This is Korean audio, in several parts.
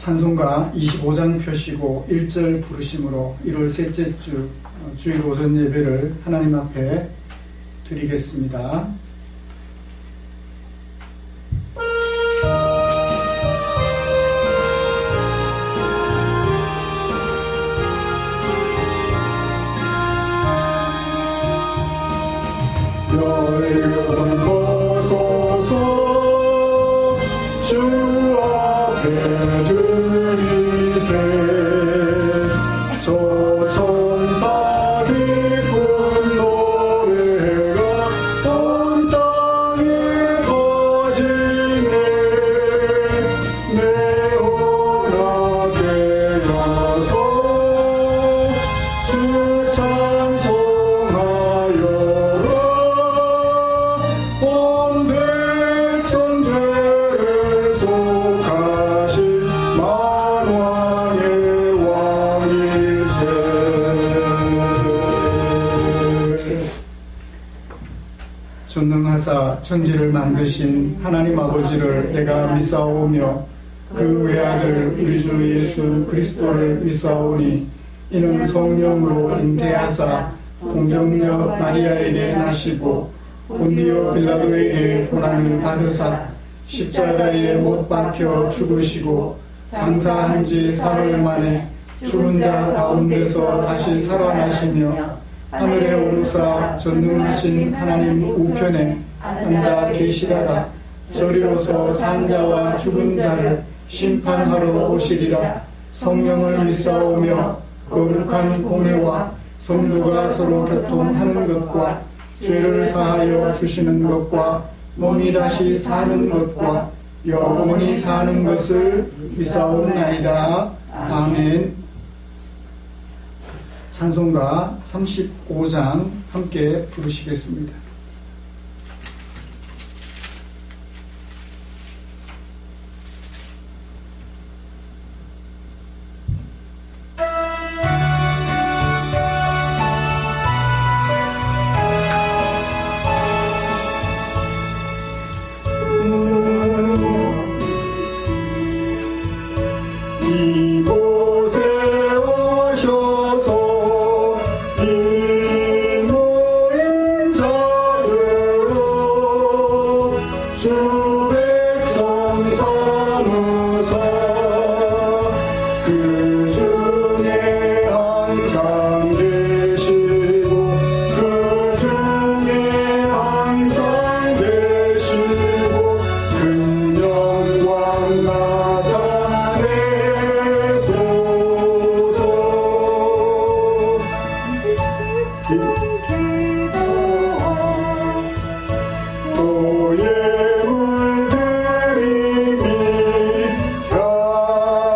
찬송가 25장 펴시고 1절 부르심으로 1월 셋째 주 주일 오전 예배를 하나님 앞에 드리겠습니다. 멸류관 벗어서 주 앞에 드리세. 저 천사 기쁜 노래가 온 땅에 퍼지네. 내 혼합에 가서 주 찬송하여라. 온 백성 죄를 속하신 만왕의 왕일세. 전능하사 천지를 만드신 하나님 아버지를 내가 믿사오며 그 외아들 우리 주 예수 그리스도를 믿사오니 이는 성령으로 잉태하사 동정녀 마리아에게 나시고 본디오 빌라도에게 고난을 받으사 십자가에 못 박혀 죽으시고 장사한 지 사흘 만에 죽은 자 가운데서 다시 살아나시며 하늘에 오르사 전능하신 하나님 우편에 앉아 계시다가 저리로서 산 자와 죽은 자를 심판하러 오시리라. 성령을 믿사오며 거룩한 공회와 성도가 서로 교통하는 것과 죄를 사하여 주시는 것과 몸이 다시 사는 것과 영원히 사는 것을 믿사옵나이다. 아멘. 찬송가 35장 함께 부르시겠습니다. 이곳에 오셔서 이 모인 자들로 주 백성 삼으사 그 중에 항상 계시고 그 중에 항상 계시고 큰 영광 나타내소서. 너의 물들임이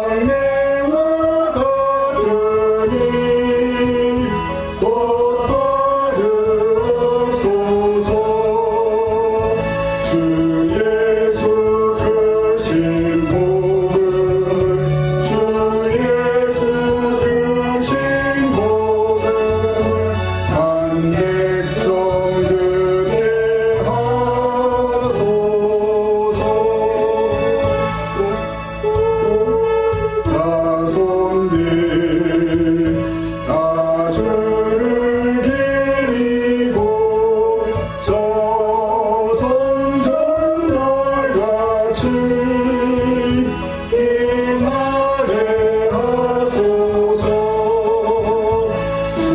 향내와 같으니 곧 받으옵소서. 주 예수 크신 복음을 주 예수 크신 복음을 한 백성 듣게 하소서. 자손들 다 주를 기리고 저 성전날같이 임하게 하소서. 주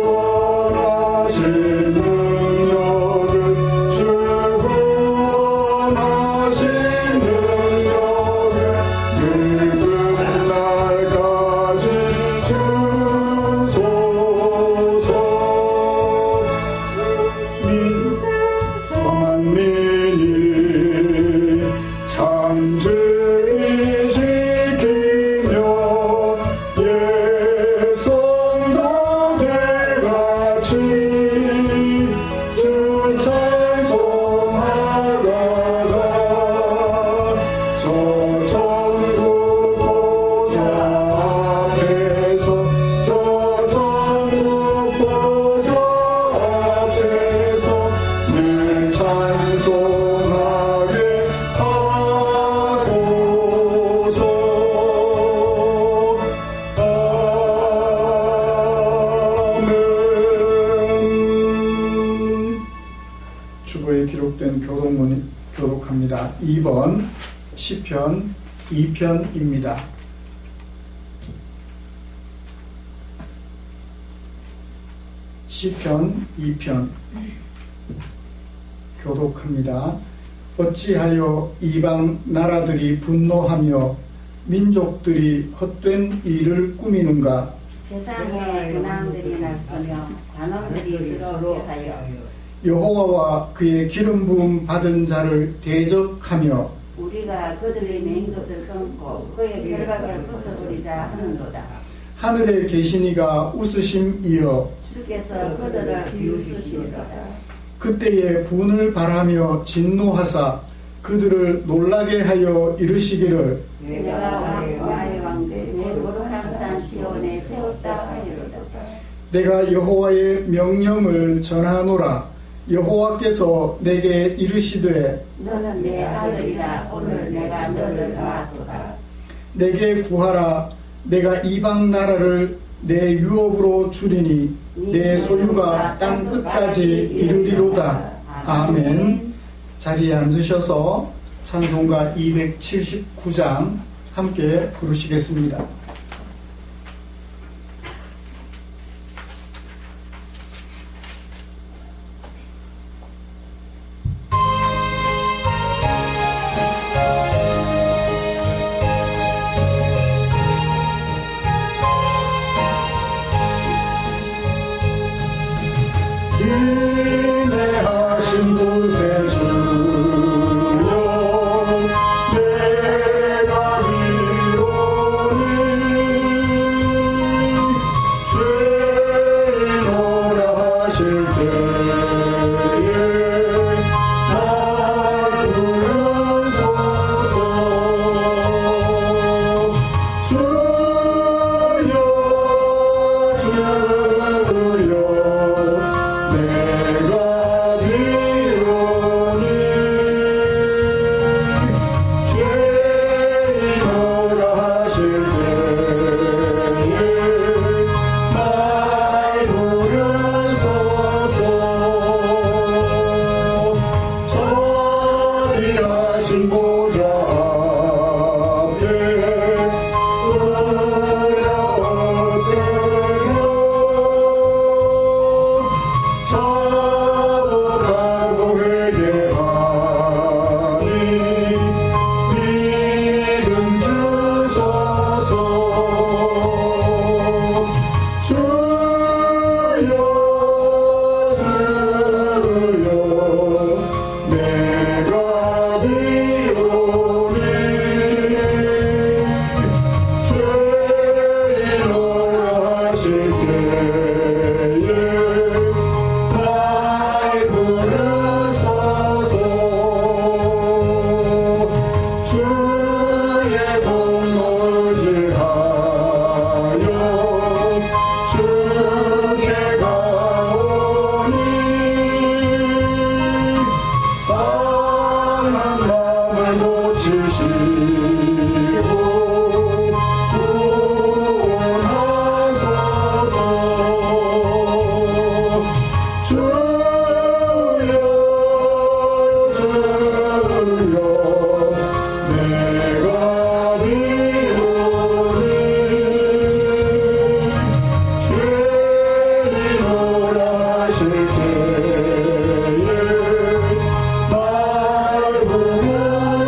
구원하신 능력을 주 구원하신 능력을 늙은 날까지 주소서. 만민이 참 저는 교독합니다. 2번 시편 2편입니다. 시편 2편 교독합니다. 어찌하여 이방 나라들이 분노하며 민족들이 헛된 일을 꾸미는가? 세상에 군왕들이 났으며 관원들이 서로 하여 여호와와 그의 기름 부음 받은 자를 대적하며 우리가 그들의 맹 것을 끊고 그의 결박을 벗어버리자 하는도다. 하늘에 계신 이가 웃으심이여 주께서 그들을 비웃으시리로다. 그때에 분을 발하며 진노하사 그들을 놀라게 하여 이르시기를 내가 나의 왕들 내 거룩한 산 시온에 세웠다 하시리로다. 내가 여호와의 명령을 전하노라. 여호와께서 내게 이르시되 너는 내 아들이라. 오늘 내가 너를 낳았도다. 내게 구하라. 내가 이방 나라를 내 유업으로 주리니 내 소유가 땅 끝까지 이르리로다. 아멘. 자리에 앉으셔서 찬송가 279장 함께 부르시겠습니다. 인내하신 곳에 주여 내가 위로니 죄인오라 하실 때에 날 부르소서. 주여 주여 내가 비오니 죄인오라 하실 때에 날 부르소서. 자비하신 보좌 앞에 자복하고 회개하니 믿음 주소서. 주여 주여 내가 비오니 죄인오라 하실 때에 날 부르소서. 주의 공로 의지하여 주께 가오니 상한 마음을 고치시고 구원하소서. 주여 주여 내가 비오니 죄인오라 하실 때에 날 부르소서.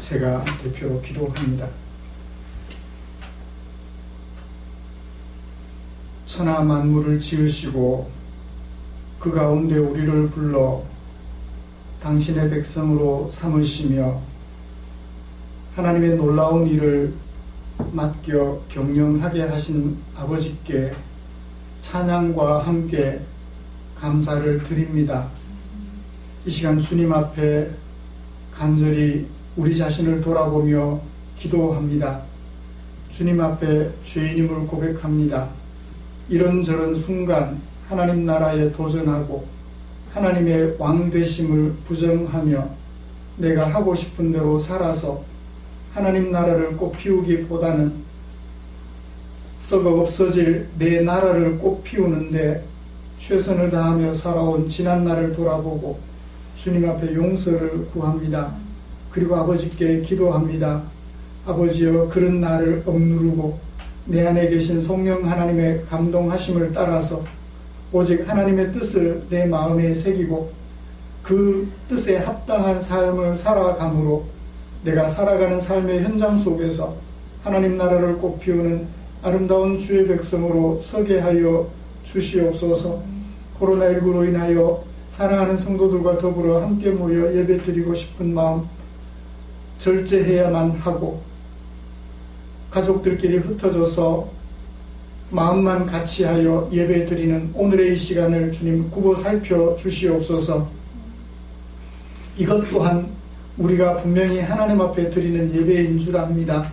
제가 대표로 기도합니다. 천하 만물을 지으시고 그 가운데 우리를 불러 당신의 백성으로 삼으시며 하나님의 놀라운 일을 맡겨 경영하게 하신 아버지께 찬양과 함께 감사를 드립니다. 이 시간 주님 앞에 간절히 우리 자신을 돌아보며 기도합니다. 주님 앞에 죄인임을 고백합니다. 이런저런 순간 하나님 나라에 도전하고 하나님의 왕 되심을 부정하며 내가 하고 싶은 대로 살아서 하나님 나라를 꽃피우기보다는 썩어 없어질 내 나라를 꽃피우는데 최선을 다하며 살아온 지난 날을 돌아보고 주님 앞에 용서를 구합니다. 그리고 아버지께 기도합니다. 아버지여, 그런 나를 억누르고 내 안에 계신 성령 하나님의 감동하심을 따라서 오직 하나님의 뜻을 내 마음에 새기고 그 뜻에 합당한 삶을 살아감으로 내가 살아가는 삶의 현장 속에서 하나님 나라를 꽃피우는 아름다운 주의 백성으로 서게 하여 주시옵소서. 코로나19로 인하여 사랑하는 성도들과 더불어 함께 모여 예배드리고 싶은 마음 절제해야만 하고 가족들끼리 흩어져서 마음만 같이 하여 예배드리는 오늘의 이 시간을 주님 굽어 살펴 주시옵소서. 이것 또한 우리가 분명히 하나님 앞에 드리는 예배인 줄 압니다.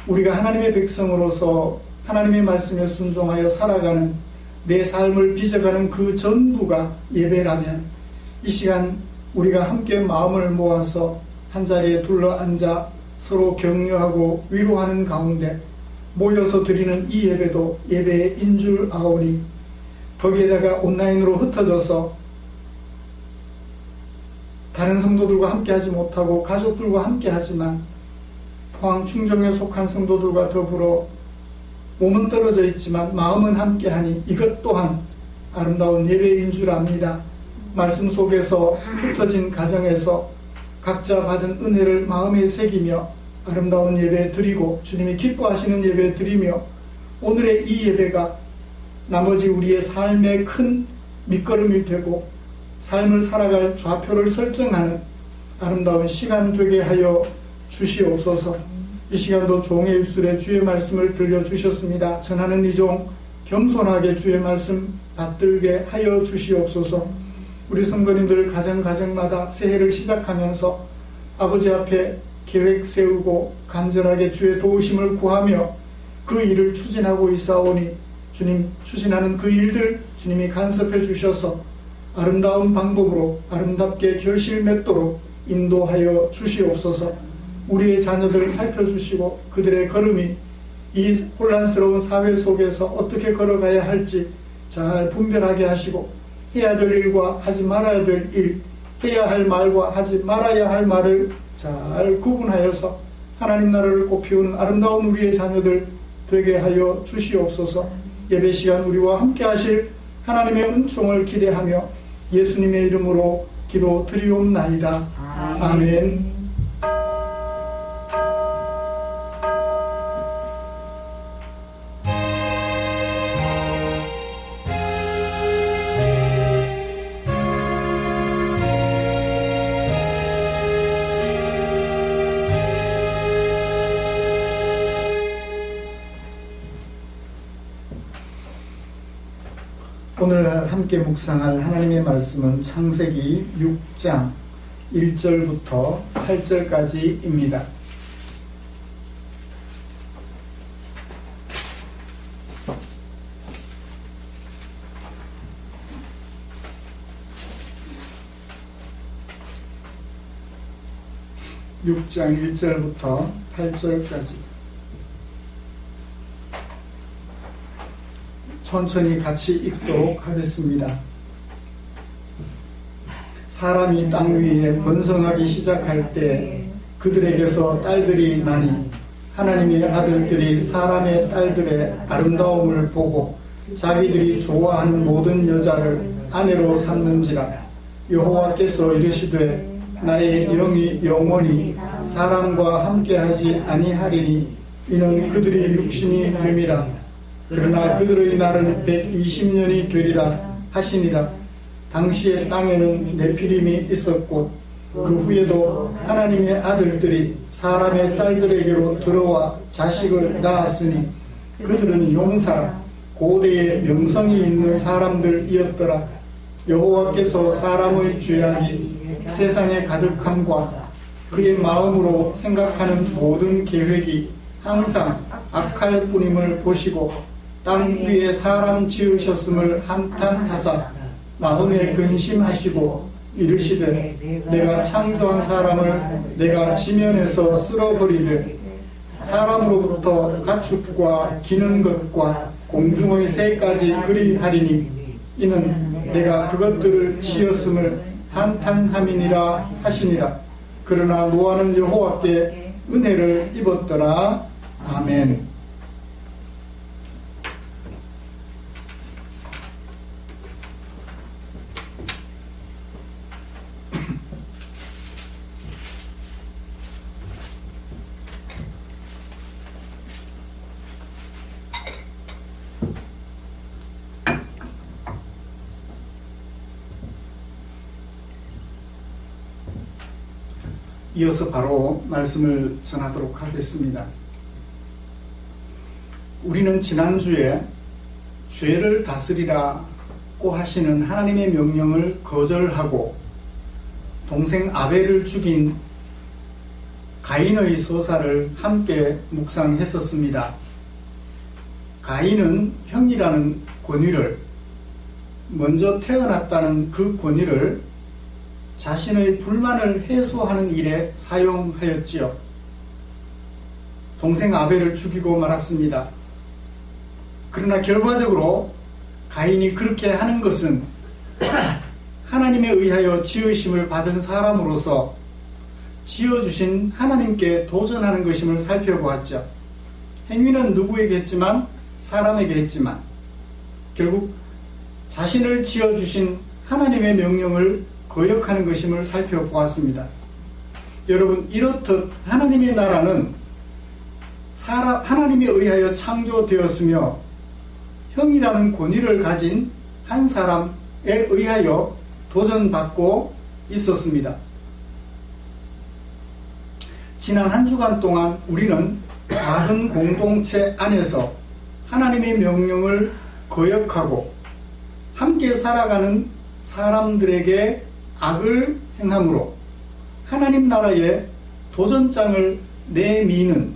우리가 하나님의 백성으로서 하나님의 말씀에 순종하여 살아가는 내 삶을 빚어가는 그 전부가 예배라면 이 시간 우리가 함께 마음을 모아서 한자리에 둘러앉아 서로 격려하고 위로하는 가운데 모여서 드리는 이 예배도 예배인 줄 아오니 거기에다가 온라인으로 흩어져서 다른 성도들과 함께 하지 못하고 가족들과 함께 하지만 포항 충정에 속한 성도들과 더불어 몸은 떨어져 있지만 마음은 함께 하니 이것 또한 아름다운 예배인 줄 압니다. 말씀 속에서 흩어진 가정에서 각자 받은 은혜를 마음에 새기며 아름다운 예배 드리고 주님이 기뻐하시는 예배 드리며 오늘의 이 예배가 나머지 우리의 삶의 큰 밑거름이 되고 삶을 살아갈 좌표를 설정하는 아름다운 시간 되게 하여 주시옵소서. 이 시간도 종의 입술에 주의 말씀을 들려주셨습니다. 전하는 이 종 겸손하게 주의 말씀 받들게 하여 주시옵소서. 우리 성도님들 가정마다 새해를 시작하면서 아버지 앞에 계획 세우고 간절하게 주의 도우심을 구하며 그 일을 추진하고 있사오니 주님 추진하는 그 일들 주님이 간섭해 주셔서 아름다운 방법으로 아름답게 결실 맺도록 인도하여 주시옵소서. 우리의 자녀들을 살펴주시고 그들의 걸음이 이 혼란스러운 사회 속에서 어떻게 걸어가야 할지 잘 분별하게 하시고 해야 될 일과 하지 말아야 될 일, 해야 할 말과 하지 말아야 할 말을 잘 구분하여서 하나님 나라를 꽃피우는 아름다운 우리의 자녀들 되게 하여 주시옵소서. 예배 시간 우리와 함께 하실 하나님의 은총을 기대하며 예수님의 이름으로 기도 드리옵나이다. 아멘. 오늘 함께 묵상할 하나님의 말씀은 창세기 6장 1절부터 8절까지입니다. (6장 1절부터 8절까지) 천천히 같이 읽도록 하겠습니다. 사람이 땅 위에 번성하기 시작할 때 그들에게서 딸들이 나니 하나님의 아들들이 사람의 딸들의 아름다움을 보고 자기들이 좋아하는 모든 여자를 아내로 삼는지라. 여호와께서 이르시되 나의 영이 영원히 사람과 함께하지 아니하리니 이는 그들이 육신이 됨이라. 그러나 그들의 날은 120년이 되리라 하시니라. 당시에 땅에는 네피림이 있었고 그 후에도 하나님의 아들들이 사람의 딸들에게로 들어와 자식을 낳았으니 그들은 용사라 고대의 명성이 있는 사람들이었더라. 여호와께서 사람의 죄악이 세상에 가득함과 그의 마음으로 생각하는 모든 계획이 항상 악할 뿐임을 보시고 땅 위에 사람 지으셨음을 한탄하사 마음에 근심하시고 이르시되 내가 창조한 사람을 내가 지면에서 쓸어버리되 사람으로부터 가축과 기는 것과 공중의 새까지 그리하리니 이는 내가 그것들을 지었음을 한탄함이니라 하시니라. 그러나 노아는 여호와께 은혜를 입었더라. 아멘. 이어서 바로 말씀을 전하도록 하겠습니다. 우리는 지난주에 죄를 다스리라고 하시는 하나님의 명령을 거절하고 동생 아벨을 죽인 가인의 서사를 함께 묵상했었습니다. 가인은 형이라는 권위를, 먼저 태어났다는 그 권위를 자신의 불만을 해소하는 일에 사용하였지요. 동생 아벨을 죽이고 말았습니다. 그러나 결과적으로 가인이 그렇게 하는 것은 하나님에 의하여 지으심을 받은 사람으로서 지어주신 하나님께 도전하는 것임을 살펴보았죠. 행위는 누구에게 했지만 사람에게 했지만 결국 자신을 지어주신 하나님의 명령을 거역하는 것임을 살펴보았습니다. 여러분, 이렇듯 하나님의 나라는 하나님에 의하여 창조되었으며 형이라는 권위를 가진 한 사람에 의하여 도전받고 있었습니다. 지난 한 주간 동안 우리는 작은 공동체 안에서 하나님의 명령을 거역하고 함께 살아가는 사람들에게 악을 행함으로 하나님 나라에 도전장을 내미는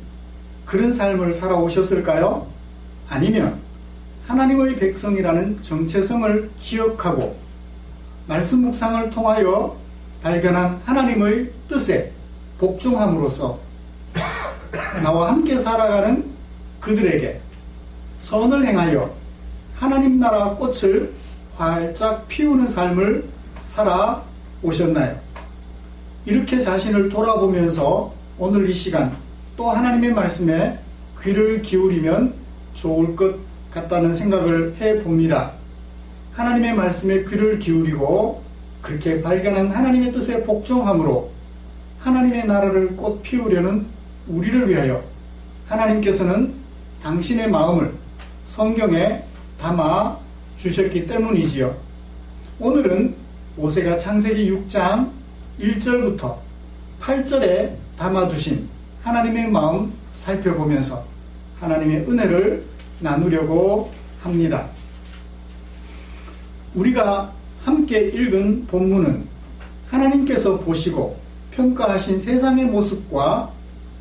그런 삶을 살아오셨을까요? 아니면 하나님의 백성이라는 정체성을 기억하고 말씀 묵상을 통하여 발견한 하나님의 뜻에 복종함으로써 나와 함께 살아가는 그들에게 선을 행하여 하나님 나라 꽃을 활짝 피우는 삶을 살아오셨나요? 이렇게 자신을 돌아보면서 오늘 이 시간 또 하나님의 말씀에 귀를 기울이면 좋을 것 같다는 생각을 해봅니다. 하나님의 말씀에 귀를 기울이고 그렇게 발견한 하나님의 뜻에 복종함으로 하나님의 나라를 꽃 피우려는 우리를 위하여 하나님께서는 당신의 마음을 성경에 담아 주셨기 때문이지요. 오늘은 모세가 창세기 6장 1절부터 8절에 담아두신 하나님의 마음 살펴보면서 하나님의 은혜를 나누려고 합니다. 우리가 함께 읽은 본문은 하나님께서 보시고 평가하신 세상의 모습과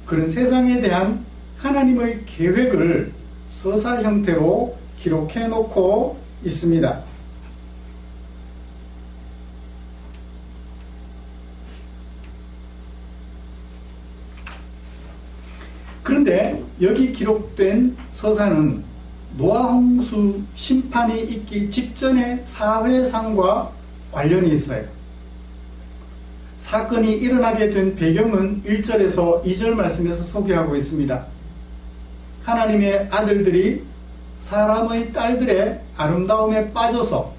그런 세상에 대한 하나님의 계획을 서사 형태로 기록해 놓고 있습니다. 그런데 여기 기록된 서사는 노아 홍수 심판이 있기 직전의 사회상과 관련이 있어요. 사건이 일어나게 된 배경은 1절에서 2절 말씀에서 소개하고 있습니다. 하나님의 아들들이 사람의 딸들의 아름다움에 빠져서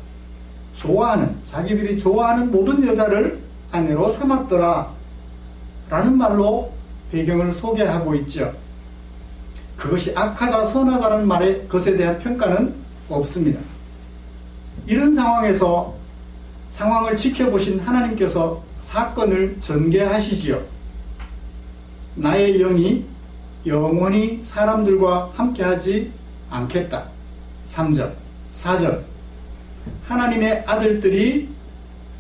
자기들이 좋아하는 모든 여자를 아내로 삼았더라 라는 말로 배경을 소개하고 있죠. 그것이 악하다 선하다는 말에 것에 대한 평가는 없습니다. 이런 상황에서 상황을 지켜보신 하나님께서 사건을 전개하시지요. 나의 영이 영원히 사람들과 함께하지 않겠다. 3절, 4절. 하나님의 아들들이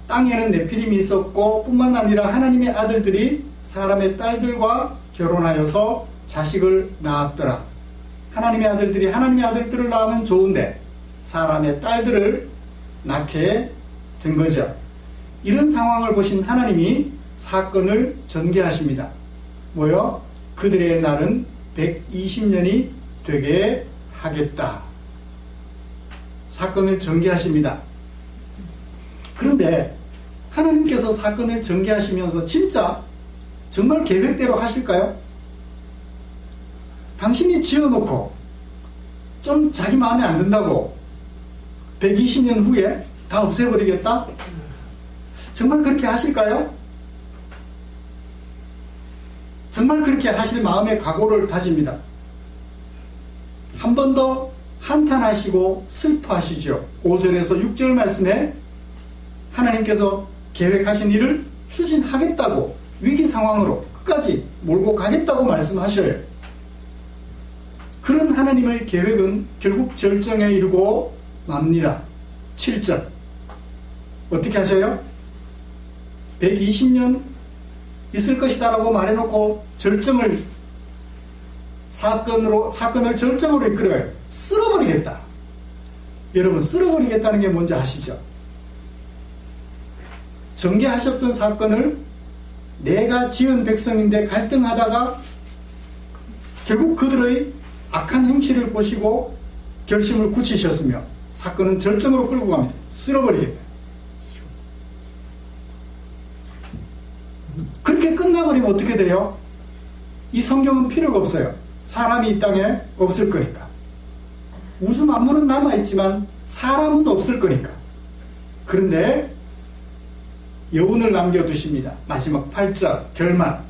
땅에는 네피림이 있었고 뿐만 아니라 하나님의 아들들이 사람의 딸들과 결혼하여서 자식을 낳았더라. 하나님의 아들들이 하나님의 아들들을 낳으면 좋은데 사람의 딸들을 낳게 된 거죠. 이런 상황을 보신 하나님이 사건을 전개하십니다. 뭐요? 그들의 날은 120년이 되게 하겠다. 사건을 전개하십니다. 그런데 하나님께서 사건을 전개하시면서 진짜 정말 계획대로 하실까요? 당신이 지어놓고 좀 자기 마음에 안 든다고 120년 후에 다 없애버리겠다? 정말 그렇게 하실까요? 정말 그렇게 하실 마음의 각오를 다집니다. 한 번 더 한탄하시고 슬퍼하시죠. 5절에서 6절 말씀에 하나님께서 계획하신 일을 추진하겠다고 위기 상황으로 끝까지 몰고 가겠다고 말씀하셔요. 그런 하나님의 계획은 결국 절정에 이르고 맙니다. 7절 어떻게 하셔요? 120년 있을 것이다라고 말해놓고 사건을 절정으로 이끌어요. 쓸어버리겠다. 여러분, 쓸어버리겠다는 게 뭔지 아시죠? 전개하셨던 사건을 내가 지은 백성인데 갈등하다가 결국 그들의 악한 행실을 보시고 결심을 굳히셨으며 사건은 절정으로 끌고 갑니다. 쓸어버리겠다. 그렇게 끝나버리면 어떻게 돼요? 이 성경은 필요가 없어요. 사람이 이 땅에 없을 거니까. 우주 만물은 남아있지만 사람은 없을 거니까. 그런데 여운을 남겨두십니다. 마지막 8절 결말.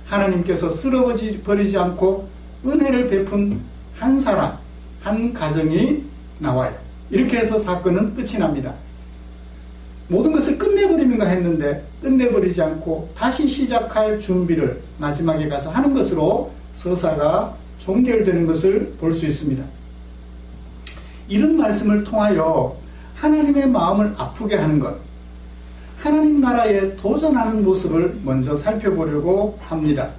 하나님께서 쓸어버리지 않고 은혜를 베푼 한 사람, 한 가정이 나와요. 이렇게 해서 사건은 끝이 납니다. 모든 것을 끝내버리는가 했는데 끝내버리지 않고 다시 시작할 준비를 마지막에 가서 하는 것으로 서사가 종결되는 것을 볼 수 있습니다. 이런 말씀을 통하여 하나님의 마음을 아프게 하는 것, 하나님 나라에 도전하는 모습을 먼저 살펴보려고 합니다.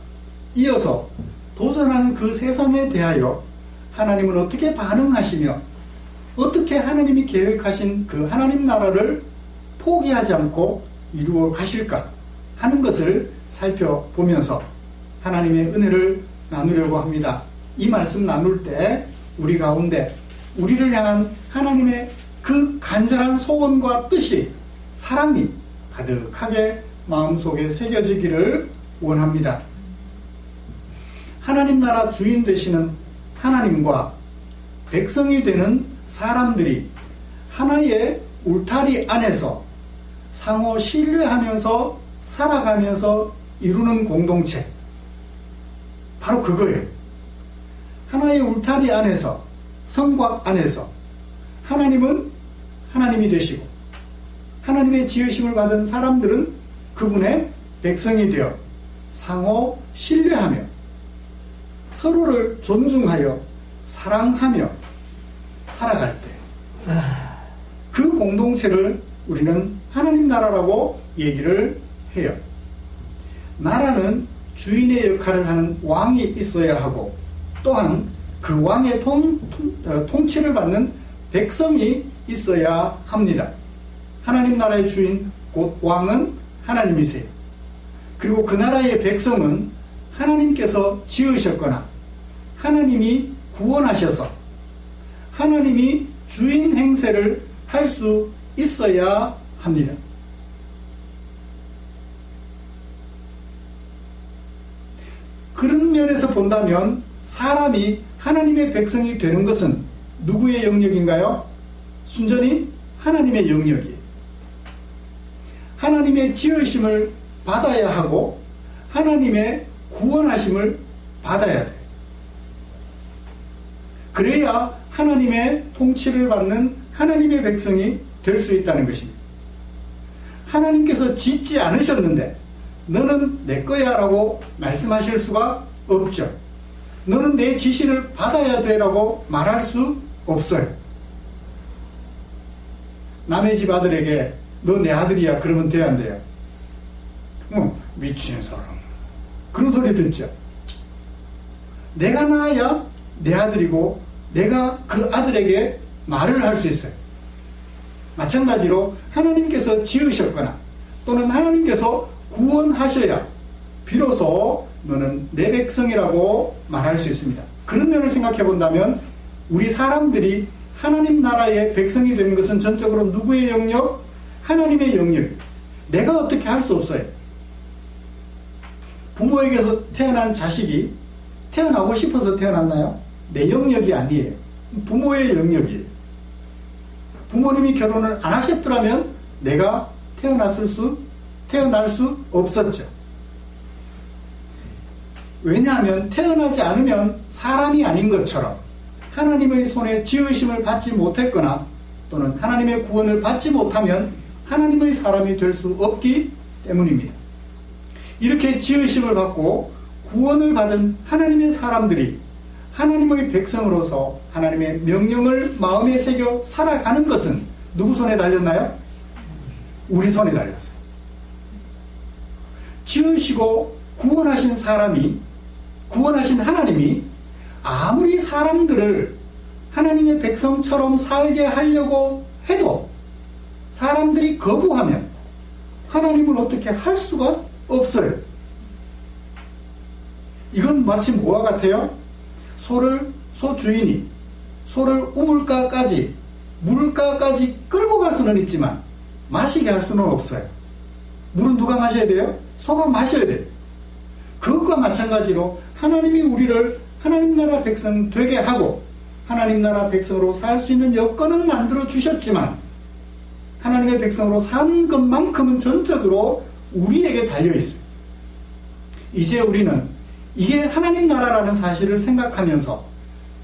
이어서 도전하는 그 세상에 대하여 하나님은 어떻게 반응하시며 어떻게 하나님이 계획하신 그 하나님 나라를 포기하지 않고 이루어 가실까 하는 것을 살펴보면서 하나님의 은혜를 나누려고 합니다. 이 말씀 나눌 때 우리 가운데 우리를 향한 하나님의 그 간절한 소원과 뜻이, 사랑이 가득하게 마음속에 새겨지기를 원합니다. 하나님 나라 주인 되시는 하나님과 백성이 되는 사람들이 하나의 울타리 안에서 상호 신뢰하면서 살아가면서 이루는 공동체, 바로 그거예요. 하나의 울타리 안에서, 성곽 안에서 하나님은 하나님이 되시고 하나님의 지으심을 받은 사람들은 그분의 백성이 되어 상호 신뢰하며 서로를 존중하여 사랑하며 살아갈 때 그 공동체를 우리는 하나님 나라라고 얘기를 해요. 나라는 주인의 역할을 하는 왕이 있어야 하고 또한 그 왕의 통치를 받는 백성이 있어야 합니다. 하나님 나라의 주인 곧 왕은 하나님이세요. 그리고 그 나라의 백성은 하나님께서 지으셨거나 하나님이 구원하셔서 하나님이 주인 행세를 할 수 있어야 합니다. 그런 면에서 본다면 사람이 하나님의 백성이 되는 것은 누구의 영역인가요? 순전히 하나님의 영역이에요. 하나님의 지으심을 받아야 하고 하나님의 구원하심을 받아야 돼. 그래야 하나님의 통치를 받는 하나님의 백성이 될 수 있다는 것입니다. 하나님께서 짓지 않으셨는데 너는 내 거야 라고 말씀하실 수가 없죠. 너는 내 지시를 받아야 돼 라고 말할 수 없어요. 남의 집 아들에게 너 내 아들이야 그러면 돼야 안 돼요? 미친 사람 그런 소리 듣죠. 내가 낳아야 내 아들이고 내가 그 아들에게 말을 할 수 있어요. 마찬가지로 하나님께서 지으셨거나 또는 하나님께서 구원하셔야 비로소 너는 내 백성이라고 말할 수 있습니다. 그런 면을 생각해 본다면 우리 사람들이 하나님 나라의 백성이 되는 것은 전적으로 누구의 영역? 하나님의 영역. 내가 어떻게 할 수 없어요. 부모에게서 태어난 자식이 태어나고 싶어서 태어났나요? 내 영역이 아니에요. 부모의 영역이에요. 부모님이 결혼을 안 하셨더라면 내가 태어날 수 없었죠. 왜냐하면 태어나지 않으면 사람이 아닌 것처럼 하나님의 손에 지으심을 받지 못했거나 또는 하나님의 구원을 받지 못하면 하나님의 사람이 될 수 없기 때문입니다. 이렇게 지으심을 받고 구원을 받은 하나님의 사람들이 하나님의 백성으로서 하나님의 명령을 마음에 새겨 살아가는 것은 누구 손에 달렸나요? 우리 손에 달렸어요. 지으시고 구원하신 하나님이 아무리 사람들을 하나님의 백성처럼 살게 하려고 해도 사람들이 거부하면 하나님은 어떻게 할 수가 없어요. 이건 마치 뭐와 같아요? 소 주인이 소를 우물가까지 물가까지 끌고 갈 수는 있지만 마시게 할 수는 없어요. 물은 누가 마셔야 돼요? 소가 마셔야 돼요. 그것과 마찬가지로 하나님이 우리를 하나님 나라 백성 되게 하고 하나님 나라 백성으로 살 수 있는 여건은 만들어 주셨지만 하나님의 백성으로 사는 것만큼은 전적으로 우리에게 달려 있어요. 이제 우리는 이게 하나님 나라라는 사실을 생각하면서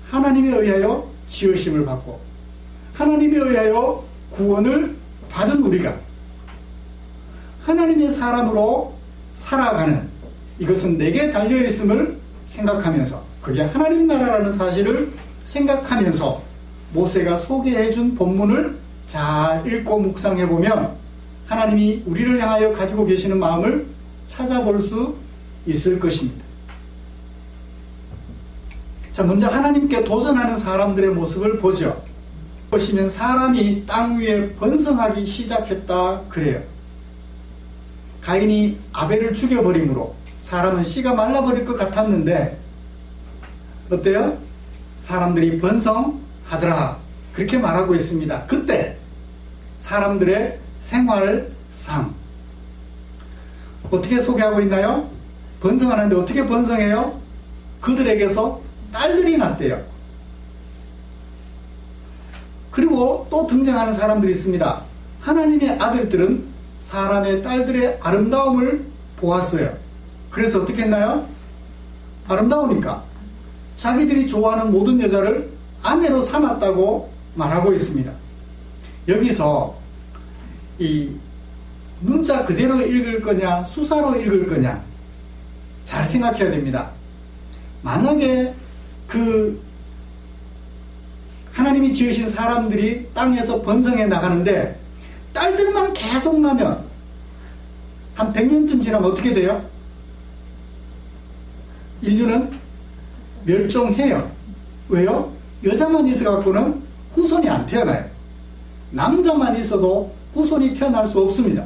하나님에 의하여 지으심을 받고 하나님에 의하여 구원을 받은 우리가 하나님의 사람으로 살아가는 이것은 내게 달려있음을 생각하면서 그게 하나님 나라라는 사실을 생각하면서 모세가 소개해준 본문을 잘 읽고 묵상해보면 하나님이 우리를 향하여 가지고 계시는 마음을 찾아볼 수 있을 것입니다. 자, 먼저 하나님께 도전하는 사람들의 모습을 보죠. 보시면 사람이 땅 위에 번성하기 시작했다 그래요. 가인이 아벨을 죽여버림으로 사람은 씨가 말라버릴 것 같았는데 어때요? 사람들이 번성하더라 그렇게 말하고 있습니다. 그때 사람들의 생활상 어떻게 소개하고 있나요? 번성하는데 어떻게 번성해요? 그들에게서 딸들이 났대요. 그리고 또 등장하는 사람들이 있습니다. 하나님의 아들들은 사람의 딸들의 아름다움을 보았어요. 그래서 어떻게 했나요? 아름다우니까 자기들이 좋아하는 모든 여자를 아내로 삼았다고 말하고 있습니다. 여기서 이 문자 그대로 읽을 거냐 수사로 읽을 거냐 잘 생각해야 됩니다. 만약에 하나님이 지으신 사람들이 땅에서 번성해 나가는데 딸들만 계속 나면 한 100년쯤 지나면 어떻게 돼요? 인류는 멸종해요. 왜요? 여자만 있어갖고는 후손이 안 태어나요. 남자만 있어도 후손이 태어날 수 없습니다.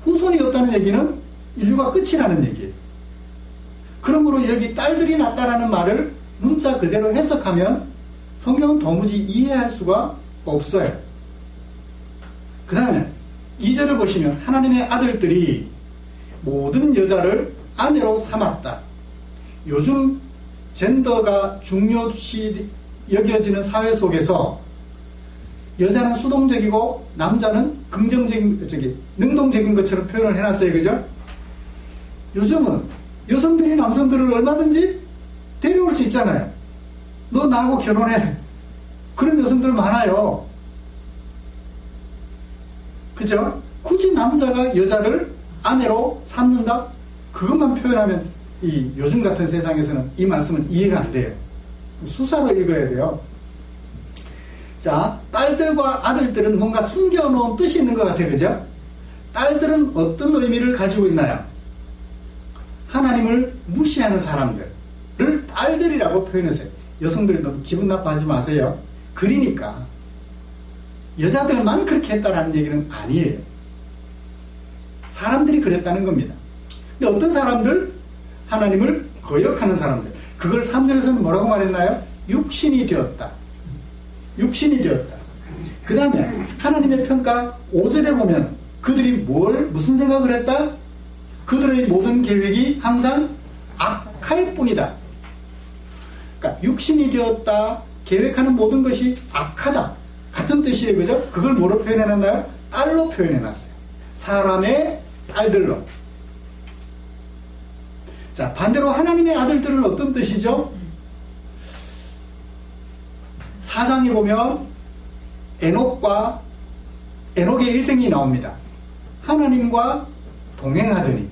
후손이 없다는 얘기는 인류가 끝이라는 얘기예요. 그러므로 여기 딸들이 낳다라는 말을 문자 그대로 해석하면 성경은 도무지 이해할 수가 없어요. 그 다음에 2절을 보시면 하나님의 아들들이 모든 여자를 아내로 삼았다. 요즘 젠더가 중요시 여겨지는 사회 속에서 여자는 수동적이고 남자는 능동적인 것처럼 표현을 해놨어요. 그죠? 요즘은 여성들이 남성들을 얼마든지 데려올 수 있잖아요. 너 나하고 결혼해. 그런 여성들 많아요. 그죠? 굳이 남자가 여자를 아내로 삼는다? 그것만 표현하면 이 요즘 같은 세상에서는 이 말씀은 이해가 안 돼요. 수사로 읽어야 돼요. 자, 딸들과 아들들은 뭔가 숨겨놓은 뜻이 있는 것 같아요. 그죠? 딸들은 어떤 의미를 가지고 있나요? 하나님을 무시하는 사람들을 딸들이라고 표현했어요. 여성들이 너무 기분 나빠하지 마세요. 그러니까 여자들만 그렇게 했다라는 얘기는 아니에요. 사람들이 그랬다는 겁니다. 근데 어떤 사람들? 하나님을 거역하는 사람들. 그걸 3절에서는 뭐라고 말했나요? 육신이 되었다. 육신이 되었다. 그 다음에 하나님의 평가 5절에 보면 그들이 무슨 생각을 했다? 그들의 모든 계획이 항상 악할 뿐이다. 그러니까 육신이 되었다. 계획하는 모든 것이 악하다. 같은 뜻이에요. 그죠? 그걸 뭐로 표현해놨나요? 딸로 표현해놨어요. 사람의 딸들로. 자, 반대로 하나님의 아들들은 어떤 뜻이죠? 4장에 보면 에녹의 일생이 나옵니다. 하나님과 동행하더니.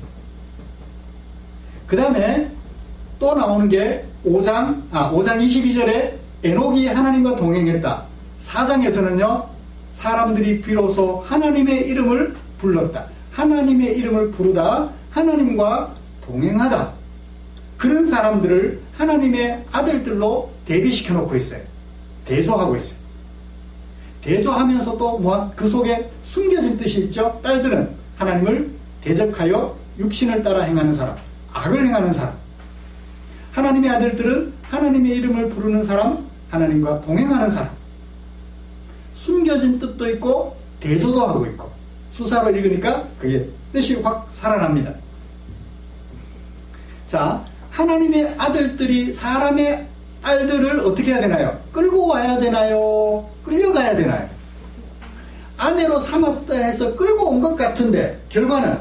그 다음에 또 나오는 게 5장 22절에 에녹이 하나님과 동행했다. 4장에서는요, 사람들이 비로소 하나님의 이름을 불렀다. 하나님의 이름을 부르다. 하나님과 동행하다. 그런 사람들을 하나님의 아들들로 대비시켜 놓고 있어요. 대조하고 있어요. 대조하면서 또 그 속에 숨겨진 뜻이 있죠. 딸들은 하나님을 대적하여 육신을 따라 행하는 사람, 악을 행하는 사람. 하나님의 아들들은 하나님의 이름을 부르는 사람, 하나님과 동행하는 사람. 숨겨진 뜻도 있고 대조도 하고 있고. 수사로 읽으니까 그게 뜻이 확 살아납니다. 자, 하나님의 아들들이 사람의 딸들을 어떻게 해야 되나요? 끌고 와야 되나요? 끌려가야 되나요? 아내로 삼았다 해서 끌고 온 것 같은데 결과는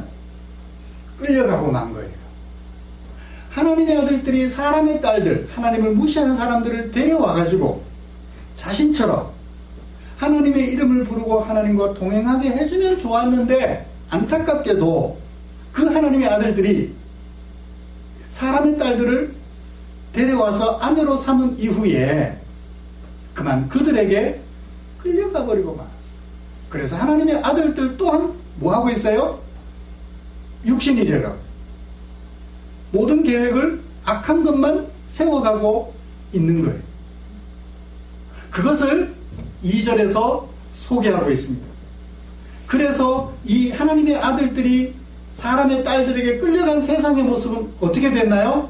끌려가고 만 거예요. 하나님의 아들들이 사람의 딸들, 하나님을 무시하는 사람들을 데려와가지고 자신처럼 하나님의 이름을 부르고 하나님과 동행하게 해주면 좋았는데 안타깝게도 그 하나님의 아들들이 사람의 딸들을 데려와서 아내로 삼은 이후에 그만 그들에게 끌려가 버리고 말았어요. 그래서 하나님의 아들들 또한 뭐하고 있어요? 육신이 되어가고 모든 계획을 악한 것만 세워가고 있는 거예요. 그것을 2절에서 소개하고 있습니다. 그래서 이 하나님의 아들들이 사람의 딸들에게 끌려간 세상의 모습은 어떻게 됐나요?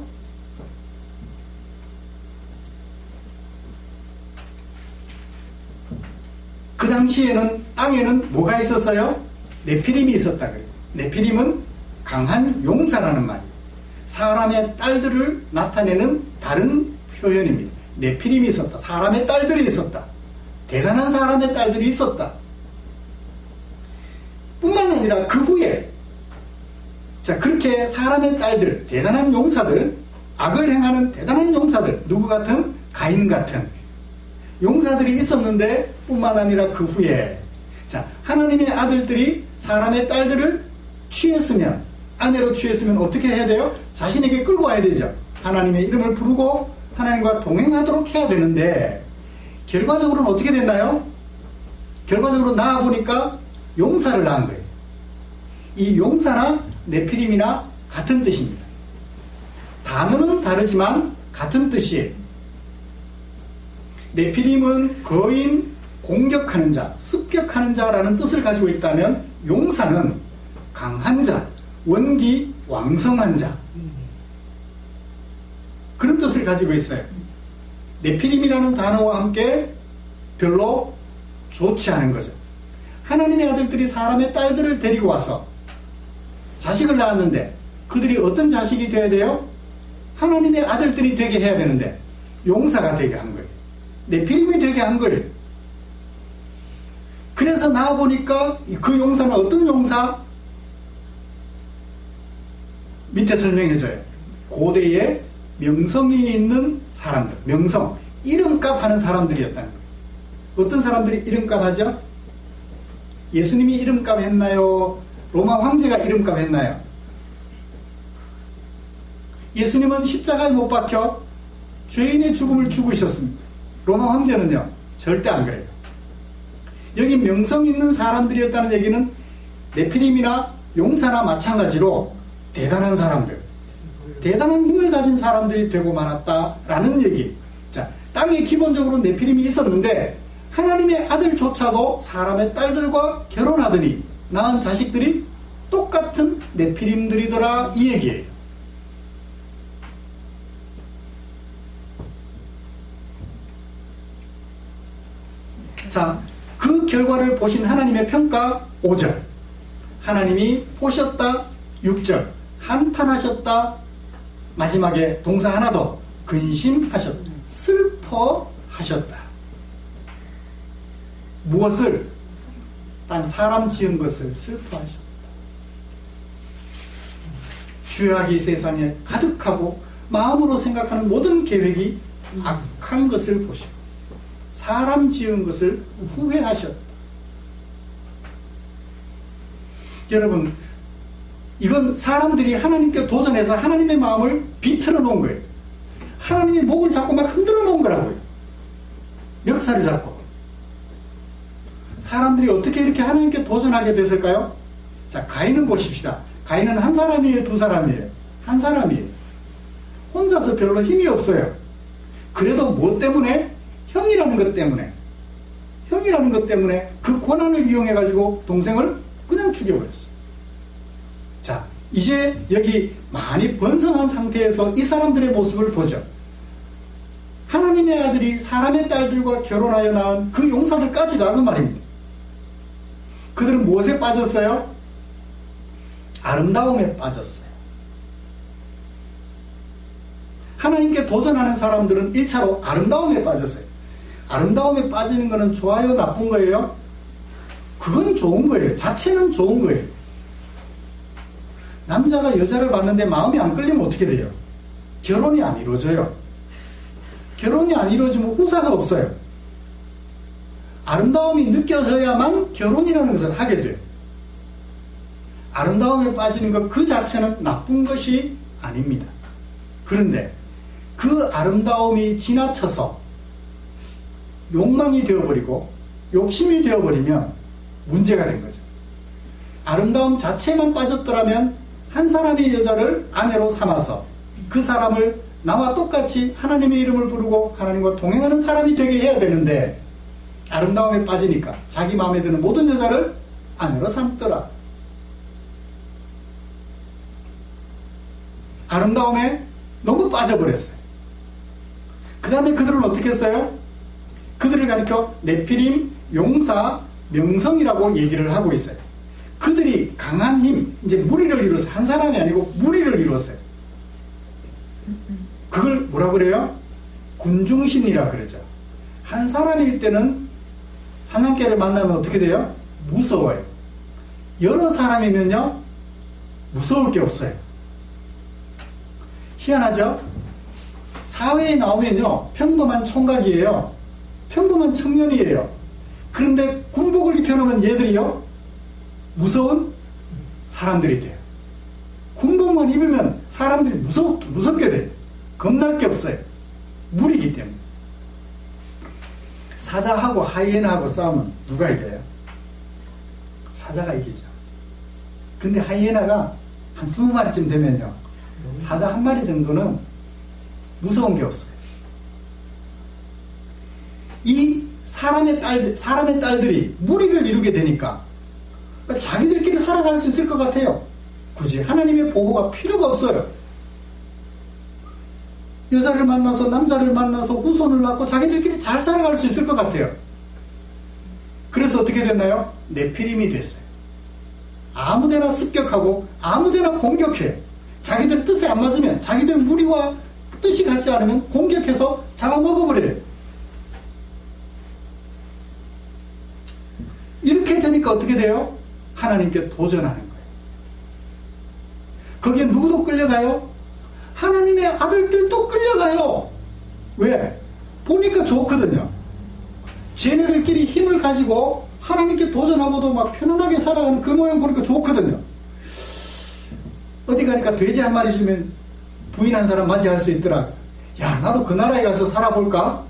그 당시에는 땅에는 뭐가 있었어요? 네피림이 있었다 그래요. 네피림은 강한 용사라는 말이에요. 사람의 딸들을 나타내는 다른 표현입니다. 네피림이 있었다. 사람의 딸들이 있었다. 대단한 사람의 딸들이 있었다. 뿐만 아니라 그 후에 자, 그렇게 사람의 딸들, 대단한 용사들, 악을 행하는 대단한 용사들, 누구 같은? 가인 같은 용사들이 있었는데 뿐만 아니라 그 후에 자, 하나님의 아들들이 사람의 딸들을 취했으면, 아내로 취했으면 어떻게 해야 돼요? 자신에게 끌고 와야 되죠. 하나님의 이름을 부르고 하나님과 동행하도록 해야 되는데 결과적으로는 어떻게 됐나요? 결과적으로 낳아보니까 용사를 낳은 거예요. 이 용사나 네피림이나 같은 뜻입니다. 단어는 다르지만 같은 뜻이에요. 네피림은 거인, 공격하는 자, 습격하는 자라는 뜻을 가지고 있다면 용사는 강한 자, 원기 왕성한 자 그런 뜻을 가지고 있어요. 네피림이라는 단어와 함께 별로 좋지 않은 거죠. 하나님의 아들들이 사람의 딸들을 데리고 와서 자식을 낳았는데 그들이 어떤 자식이 되어야 돼요? 하나님의 아들들이 되게 해야 되는데 용사가 되게 한 거예요. 네피림이 되게 한 거예요. 그래서 나와보니까 그 용사는 어떤 용사? 밑에 설명해줘요. 고대에 명성이 있는 사람들, 명성, 이름값 하는 사람들이었다는 거예요. 어떤 사람들이 이름값 하죠? 예수님이 이름값 했나요? 로마 황제가 이름값 했나요? 예수님은 십자가에 못 박혀 죄인의 죽음을 죽으셨습니다. 로마 황제는요, 절대 안 그래요. 여기 명성 있는 사람들이었다는 얘기는 네피림이나 용사나 마찬가지로 대단한 사람들, 대단한 힘을 가진 사람들이 되고 말았다라는 얘기. 자, 땅에 기본적으로 네피림이 있었는데 하나님의 아들조차도 사람의 딸들과 결혼하더니 낳은 자식들이 똑같은 네피림들이더라, 이 얘기예요. 자, 그 결과를 보신 하나님의 평가 5절, 하나님이 보셨다 6절, 한탄하셨다, 마지막에 동사 하나 더, 근심하셨다, 슬퍼하셨다. 무엇을? 땅 사람 지은 것을 슬퍼하셨다. 죄악이 세상에 가득하고 마음으로 생각하는 모든 계획이 악한 것을 보시고 사람 지은 것을 후회하셨다. 여러분, 이건 사람들이 하나님께 도전해서 하나님의 마음을 비틀어 놓은 거예요. 하나님의 목을 잡고 막 흔들어 놓은 거라고요. 멱살을 잡고. 사람들이 어떻게 이렇게 하나님께 도전하게 됐을까요? 자, 가인은 보십시다. 가인은 한 사람이에요, 두 사람이에요? 한 사람이에요. 혼자서 별로 힘이 없어요. 그래도 뭐 때문에? 형이라는 것 때문에. 형이라는 것 때문에 그 권한을 이용해가지고 동생을 그냥 죽여버렸어요. 자, 이제 여기 많이 번성한 상태에서 이 사람들의 모습을 보죠. 하나님의 아들이 사람의 딸들과 결혼하여 낳은 그 용사들까지라는 말입니다. 그들은 무엇에 빠졌어요? 아름다움에 빠졌어요. 하나님께 도전하는 사람들은 1차로 아름다움에 빠졌어요. 아름다움에 빠지는 거는 좋아요, 나쁜 거예요? 그건 좋은 거예요. 자체는 좋은 거예요. 남자가 여자를 봤는데 마음이 안 끌리면 어떻게 돼요? 결혼이 안 이루어져요. 결혼이 안 이루어지면 후사가 없어요. 아름다움이 느껴져야만 결혼이라는 것을 하게 돼요. 아름다움에 빠지는 것 그 자체는 나쁜 것이 아닙니다. 그런데 그 아름다움이 지나쳐서 욕망이 되어버리고 욕심이 되어버리면 문제가 된 거죠. 아름다움 자체만 빠졌더라면 한 사람의 여자를 아내로 삼아서 그 사람을 나와 똑같이 하나님의 이름을 부르고 하나님과 동행하는 사람이 되게 해야 되는데 아름다움에 빠지니까 자기 마음에 드는 모든 여자를 아내로 삼더라. 아름다움에 너무 빠져버렸어요. 그 다음에 그들은 어떻게 했어요? 그들을 가리켜 네피림, 용사, 명성이라고 얘기를 하고 있어요. 그들이 강한 힘, 이제 무리를 이뤘어요. 한 사람이 아니고 무리를 이뤘어요. 그걸 뭐라 그래요? 군중신이라 그러죠. 한 사람일 때는 사냥개를 만나면 어떻게 돼요? 무서워요. 여러 사람이면요, 무서울 게 없어요. 희한하죠? 사회에 나오면요, 평범한 총각이에요. 평범한 청년이에요. 그런데 군복을 입혀놓으면 얘들이요, 무서운 사람들이 돼요. 군복만 입으면 사람들이 무섭게 돼요. 겁날 게 없어요. 무리기 때문에. 사자하고 하이에나하고 싸우면 누가 이겨요? 사자가 이기죠. 근데 하이에나가 한 20마리쯤 되면요, 사자 한 마리 정도는 무서운 게 없어요. 이 사람의 딸들이 무리를 이루게 되니까 자기들끼리 살아갈 수 있을 것 같아요. 굳이 하나님의 보호가 필요가 없어요. 여자를 만나서 남자를 만나서 후손을 낳고 자기들끼리 잘 살아갈 수 있을 것 같아요. 그래서 어떻게 됐나요? 네피림이 됐어요. 아무데나 습격하고 아무데나 공격해요. 자기들 뜻에 안 맞으면, 자기들 무리와 뜻이 같지 않으면 공격해서 잡아먹어버려요. 그러니까 어떻게 돼요? 하나님께 도전하는 거예요. 거기에 누구도 끌려가요? 하나님의 아들들도 끌려가요. 왜? 보니까 좋거든요. 쟤네들끼리 힘을 가지고 하나님께 도전하고도 막 편안하게 살아가는 그 모양 보니까 좋거든요. 어디 가니까 돼지 한 마리 주면 부인한 사람 맞이할 수 있더라. 야, 나도 그 나라에 가서 살아볼까?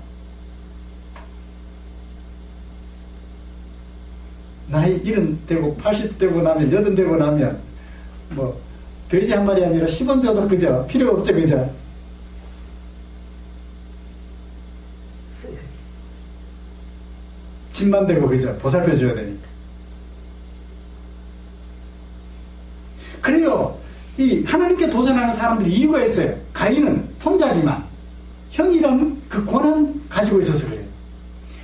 나이 70 되고 80 되고 나면 80 되고 나면 뭐 돼지 한 마리 아니라 10원 줘도 그저 필요가 없죠, 그저. 집만 되고 그저 보살펴 줘야 되니까. 그래요. 이 하나님께 도전하는 사람들이 이유가 있어요. 가인은 혼자지만 형이라는 그 권한 가지고 있어서 그래요.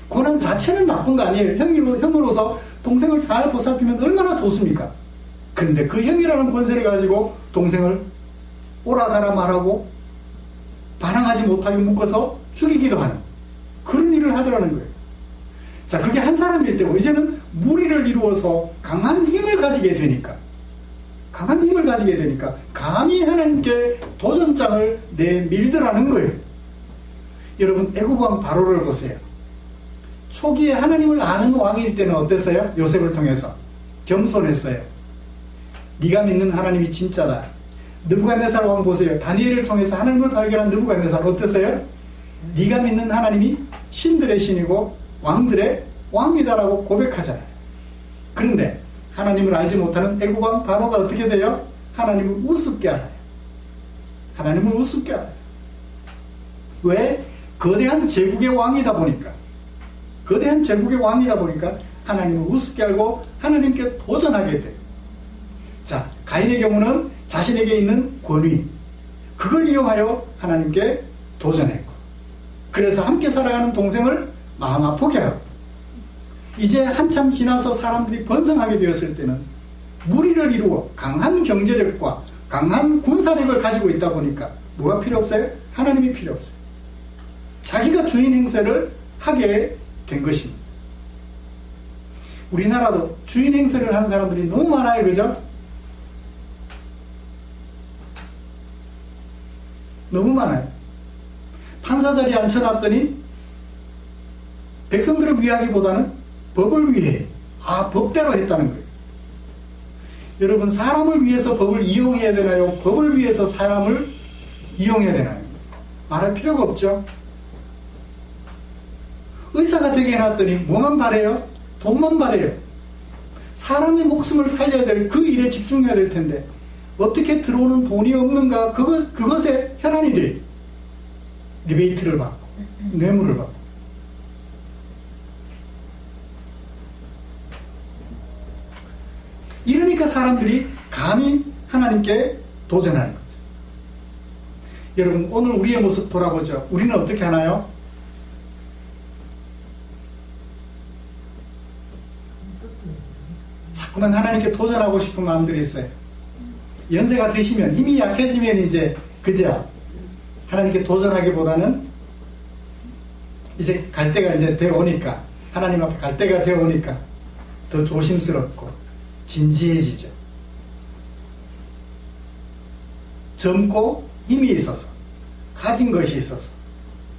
권한 자체는 나쁜 거 아니에요. 형으로서 동생을 잘 보살피면 얼마나 좋습니까? 그런데 그 형이라는 권세를 가지고 동생을 오라가라 말하고 반항하지 못하게 묶어서 죽이기도 하는 그런 일을 하더라는 거예요. 자, 그게 한 사람일 때고 이제는 무리를 이루어서 강한 힘을 가지게 되니까 감히 하나님께 도전장을 내밀더라는 거예요. 여러분, 애굽 왕 바로를 보세요. 초기에 하나님을 아는 왕일 때는 어땠어요? 요셉을 통해서 겸손했어요. 네가 믿는 하나님이 진짜다. 느부갓네살 왕 보세요. 다니엘을 통해서 하나님을 발견한 느부갓네살 어땠어요? 네가 믿는 하나님이 신들의 신이고 왕들의 왕이다라고 고백하잖아요. 그런데 하나님을 알지 못하는 애굽 왕 바로가 어떻게 돼요? 하나님을 우습게 알아요. 하나님을 우습게 알아요. 왜? 거대한 제국의 왕이다 보니까 하나님을 우습게 알고 하나님께 도전하게 돼요. 자, 가인의 경우는 자신에게 있는 권위, 그걸 이용하여 하나님께 도전했고, 그래서 함께 살아가는 동생을 마음 아프게 하고, 이제 한참 지나서 사람들이 번성하게 되었을 때는 무리를 이루어 강한 경제력과 강한 군사력을 가지고 있다 보니까 뭐가 필요 없어요? 하나님이 필요 없어요. 자기가 주인 행세를 하게 된 것입니다. 우리나라도 주인 행세를 하는 사람들이 너무 많아요. 그죠? 너무 많아요. 판사 자리에 앉혀놨더니 백성들을 위하기보다는 법을 위해, 법대로 했다는 거예요. 여러분, 사람을 위해서 법을 이용해야 되나요? 법을 위해서 사람을 이용해야 되나요? 말할 필요가 없죠. 의사가 되게 해놨더니 뭐만 바래요? 돈만 바래요. 사람의 목숨을 살려야 될 그 일에 집중해야 될 텐데 어떻게 들어오는 돈이 없는가, 그것에 혈안이 돼. 리베이트를 받고 뇌물을 받고. 이러니까 사람들이 감히 하나님께 도전하는 거죠. 여러분, 오늘 우리의 모습 돌아보죠. 우리는 어떻게 하나요? 자꾸만 하나님께 도전하고 싶은 마음들이 있어요. 연세가 드시면, 힘이 약해지면 이제 그죠? 하나님께 도전하기보다는 이제 갈 때가 이제 되어 오니까, 하나님 앞에 갈 때가 되어 오니까 더 조심스럽고 진지해지죠. 젊고 힘이 있어서, 가진 것이 있어서,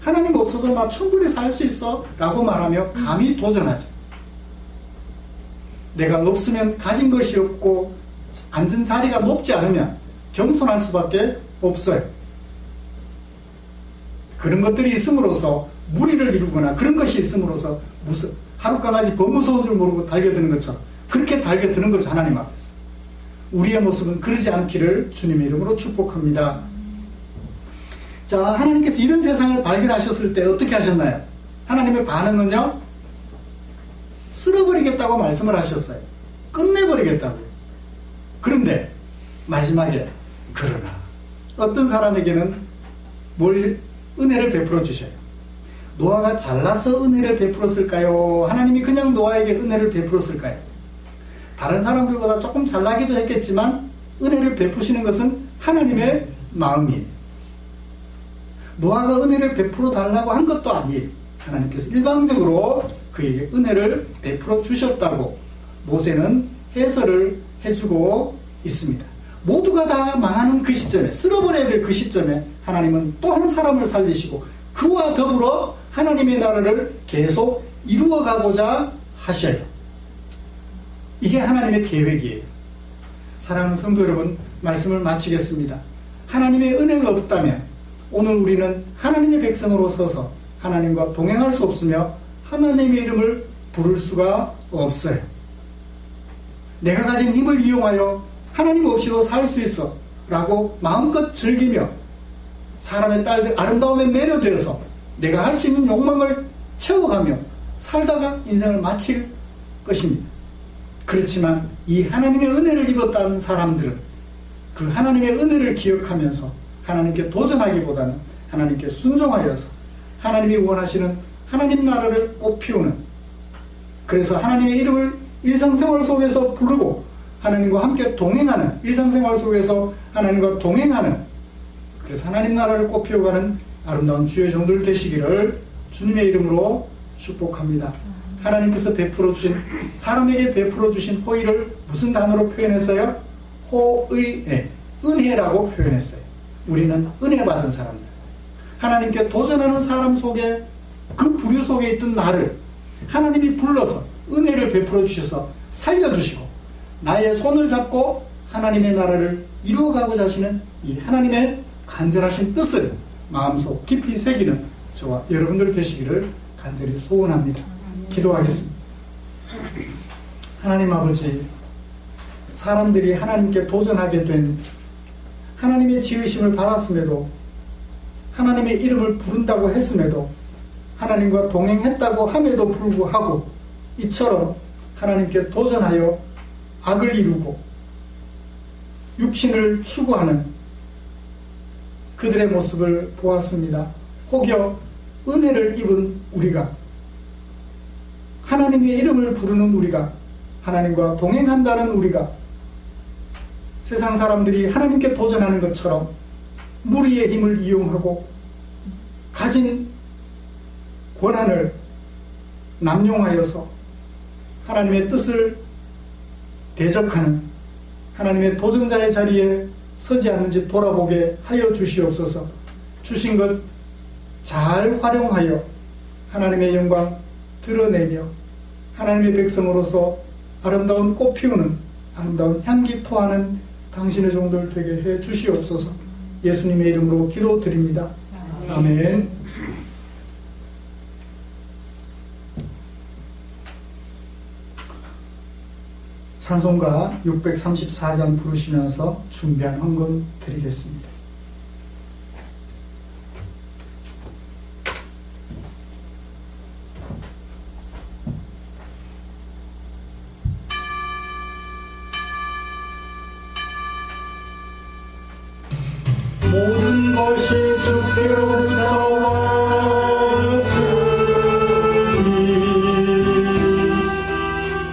하나님 없어도 나 충분히 살 수 있어 라고 말하며 감히 도전하죠. 내가 없으면 가진 것이 없고 앉은 자리가 높지 않으면 겸손할 수밖에 없어요. 그런 것들이 있음으로써 무리를 이루거나 그런 것이 있음으로써 하룻강아지 범무서운 줄 모르고 달겨드는 것처럼 그렇게 달겨드는 거죠. 하나님 앞에서. 우리의 모습은 그러지 않기를 주님의 이름으로 축복합니다. 자, 하나님께서 이런 세상을 발견하셨을 때 어떻게 하셨나요? 하나님의 반응은요, 쓸어버리겠다고 말씀을 하셨어요. 끝내버리겠다고요. 그런데 마지막에 그러나 어떤 사람에게는 은혜를 베풀어 주셔요. 노아가 잘나서 은혜를 베풀었을까요? 하나님이 그냥 노아에게 은혜를 베풀었을까요? 다른 사람들보다 조금 잘나기도 했겠지만 은혜를 베푸시는 것은 하나님의 마음이에요. 노아가 은혜를 베풀어 달라고 한 것도 아니에요. 하나님께서 일방적으로 그에게 은혜를 베풀어 주셨다고 모세는 해설을 해주고 있습니다. 모두가 다 망하는 그 시점에, 쓸어버려야 될 그 시점에 하나님은 또 한 사람을 살리시고 그와 더불어 하나님의 나라를 계속 이루어가고자 하셔요. 이게 하나님의 계획이에요. 사랑하는 성도 여러분, 말씀을 마치겠습니다. 하나님의 은혜가 없다면 오늘 우리는 하나님의 백성으로 서서 하나님과 동행할 수 없으며 하나님의 이름을 부를 수가 없어요. 내가 가진 힘을 이용하여 하나님 없이도 살 수 있어 라고 마음껏 즐기며 사람의 딸들 아름다움에 매료되어서 내가 할 수 있는 욕망을 채워가며 살다가 인생을 마칠 것입니다. 그렇지만 이 하나님의 은혜를 입었다는 사람들은 그 하나님의 은혜를 기억하면서 하나님께 도전하기보다는 하나님께 순종하여서 하나님이 원하시는 하나님 나라를 꽃피우는, 그래서 하나님의 이름을 일상생활 속에서 부르고 하나님과 함께 동행하는, 일상생활 속에서 하나님과 동행하는, 그래서 하나님 나라를 꽃피워가는 아름다운 주의 종들 되시기를 주님의 이름으로 축복합니다. 하나님께서 베풀어 주신, 사람에게 베풀어 주신 호의를 무슨 단어로 표현했어요? 호의, 은혜라고 표현했어요. 우리는 은혜 받은 사람들, 하나님께 도전하는 사람 속에, 그 부류 속에 있던 나를 하나님이 불러서 은혜를 베풀어 주셔서 살려주시고 나의 손을 잡고 하나님의 나라를 이루어가고자 하시는 이 하나님의 간절하신 뜻을 마음속 깊이 새기는 저와 여러분들 되시기를 간절히 소원합니다. 기도하겠습니다. 하나님 아버지, 사람들이 하나님께 도전하게 된, 하나님의 지으심을 받았음에도, 하나님의 이름을 부른다고 했음에도, 하나님과 동행했다고 함에도 불구하고 이처럼 하나님께 도전하여 악을 이루고 육신을 추구하는 그들의 모습을 보았습니다. 혹여 은혜를 입은 우리가, 하나님의 이름을 부르는 우리가, 하나님과 동행한다는 우리가 세상 사람들이 하나님께 도전하는 것처럼 무리의 힘을 이용하고 가진 권한을 남용하여서 하나님의 뜻을 대적하는 하나님의 도전자의 자리에 서지 않는지 돌아보게 하여 주시옵소서. 주신 것 잘 활용하여 하나님의 영광 드러내며 하나님의 백성으로서 아름다운 꽃 피우는, 아름다운 향기 토하는 당신의 종들 되게 해 주시옵소서. 예수님의 이름으로 기도드립니다. 아멘. 찬송가 634장 부르시면서 준비한 헌금 드리겠습니다. 모든 것이 주께로부터 왔으니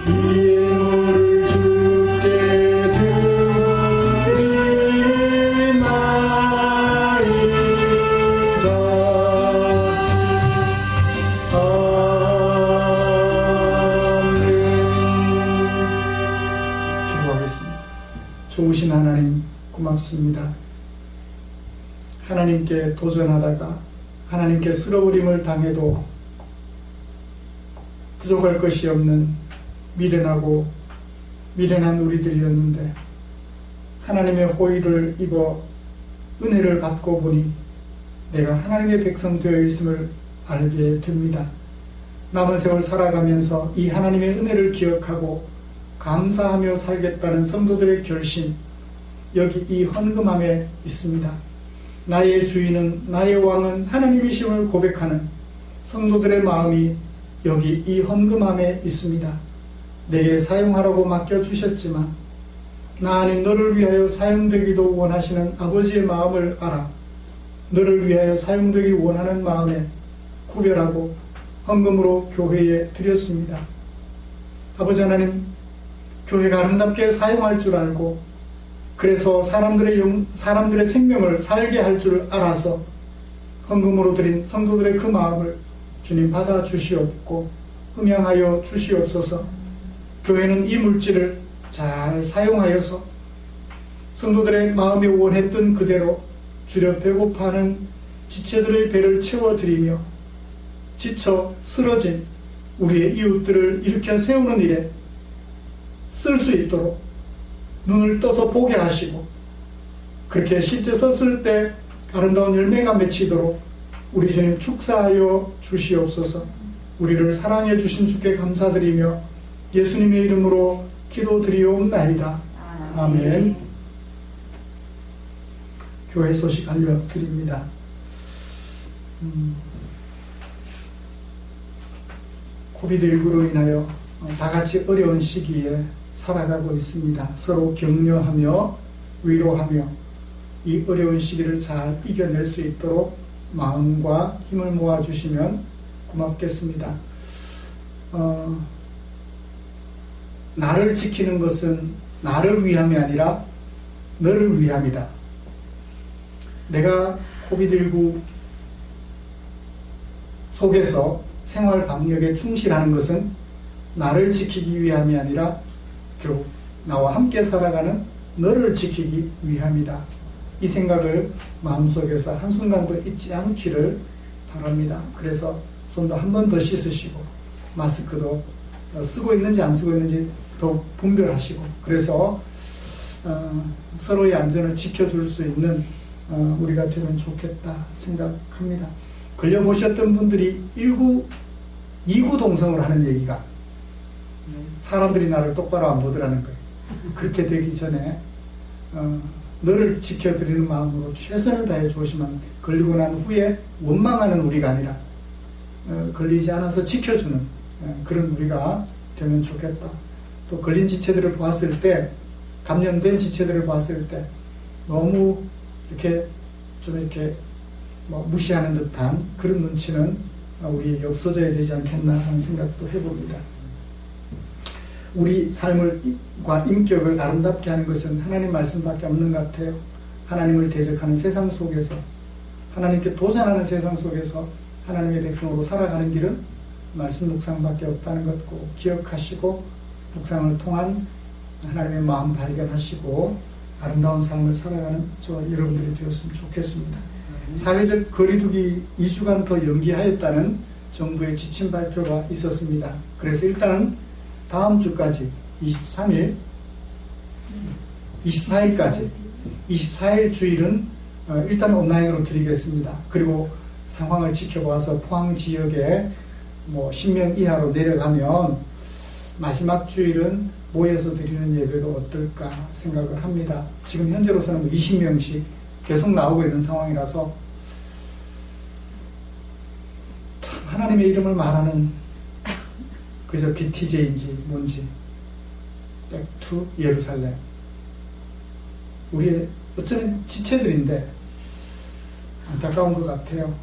이 예물을 주께 드리나이다. 아멘. 기도하겠습니다. 좋으신 하나님 고맙습니다. 하나님께 도전하다가 하나님께 쓸어버림을 당해도 부족할 것이 없는 미련하고 미련한 우리들이었는데 하나님의 호의를 입어 은혜를 받고 보니 내가 하나님의 백성 되어 있음을 알게 됩니다. 남은 세월 살아가면서 이 하나님의 은혜를 기억하고 감사하며 살겠다는 성도들의 결심, 여기 이 헌금함에 있습니다. 나의 주인은, 나의 왕은 하나님이심을 고백하는 성도들의 마음이 여기 이 헌금함에 있습니다. 내게 사용하라고 맡겨주셨지만 나 아닌 너를 위하여 사용되기도 원하시는 아버지의 마음을 알아 너를 위하여 사용되기 원하는 마음에 구별하고 헌금으로 교회에 드렸습니다. 아버지 하나님, 교회가 아름답게 사용할 줄 알고 그래서 사람들의 생명을 살게 할 줄 알아서 헌금으로 드린 성도들의 그 마음을 주님 받아 주시옵고 흠양하여 주시옵소서. 교회는 이 물질을 잘 사용하여서 성도들의 마음이 원했던 그대로 주려 배고파하는 지체들의 배를 채워드리며 지쳐 쓰러진 우리의 이웃들을 일으켜 세우는 일에 쓸 수 있도록 눈을 떠서 보게 하시고, 그렇게 실제 썼을 때 아름다운 열매가 맺히도록 우리 주님 축사하여 주시옵소서. 우리를 사랑해 주신 주께 감사드리며 예수님의 이름으로 기도드리옵나이다. 아멘. 교회 소식 알려드립니다. 코비드19로 인하여 다 같이 어려운 시기에 살아가고 있습니다. 서로 격려하며 위로하며 이 어려운 시기를 잘 이겨낼 수 있도록 마음과 힘을 모아주시면 고맙겠습니다. 나를 지키는 것은 나를 위함이 아니라 너를 위함이다. 내가 코비드19 속에서 생활 방역에 충실하는 것은 나를 지키기 위함이 아니라 결국 나와 함께 살아가는 너를 지키기 위함이다. 이 생각을 마음속에서 한순간도 잊지 않기를 바랍니다. 그래서 손도 한 번 더 씻으시고 마스크도 쓰고 있는지 안 쓰고 있는지 더 분별하시고, 그래서 서로의 안전을 지켜줄 수 있는 우리가 되면 좋겠다 생각합니다. 걸려보셨던 분들이 2구 동성을 하는 얘기가 사람들이 나를 똑바로 안 보더라는 거예요. 그렇게 되기 전에 너를 지켜드리는 마음으로 최선을 다해 주시면 걸리고 난 후에 원망하는 우리가 아니라 걸리지 않아서 지켜주는 그런 우리가 되면 좋겠다. 또 걸린 지체들을 보았을 때, 감염된 지체들을 보았을 때 너무 이렇게 좀 이렇게 무시하는 듯한 그런 눈치는 우리에게 없어져야 되지 않겠나 하는 생각도 해봅니다. 우리 삶과 인격을 아름답게 하는 것은 하나님 말씀밖에 없는 것 같아요. 하나님을 대적하는 세상 속에서, 하나님께 도전하는 세상 속에서 하나님의 백성으로 살아가는 길은 말씀 묵상밖에 없다는 것 꼭 기억하시고, 묵상을 통한 하나님의 마음 발견하시고 아름다운 삶을 살아가는 저와 여러분들이 되었으면 좋겠습니다. 사회적 거리두기 2주간 더 연기하였다는 정부의 지침 발표가 있었습니다. 그래서 일단 다음 주까지 24일까지 24일 주일은 일단 온라인으로 드리겠습니다. 그리고 상황을 지켜봐서 포항 지역에 10명 이하로 내려가면 마지막 주일은 모여서 드리는 예배도 어떨까 생각을 합니다. 지금 현재로서는 20명씩 계속 나오고 있는 상황이라서 참 하나님의 이름을 말하는 그저 BTJ인지 뭔지 백투 예루살렘, 우리의 어쩌면 지체들인데 안타까운 것 같아요.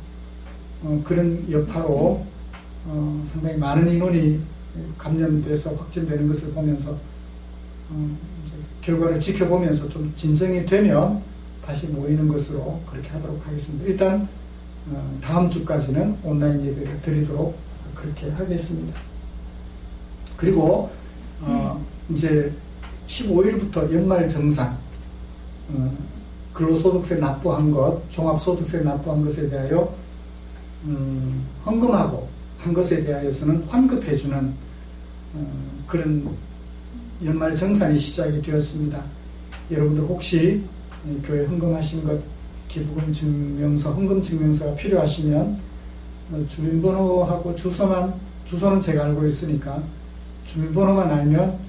그런 여파로 상당히 많은 인원이 감염돼서 확진되는 것을 보면서 결과를 지켜보면서 좀 진정이 되면 다시 모이는 것으로 그렇게 하도록 하겠습니다. 일단 다음 주까지는 온라인 예배를 드리도록 그렇게 하겠습니다. 그리고 이제 15일부터 연말 정산, 근로소득세 납부한 것, 종합소득세 납부한 것에 대하여 헌금하고 한 것에 대하여서는 환급해주는 그런 연말 정산이 시작이 되었습니다. 여러분들 혹시 교회 헌금하신 것, 기부금 증명서, 헌금 증명서가 필요하시면 주민번호하고 주소는 제가 알고 있으니까 주민번호만 알면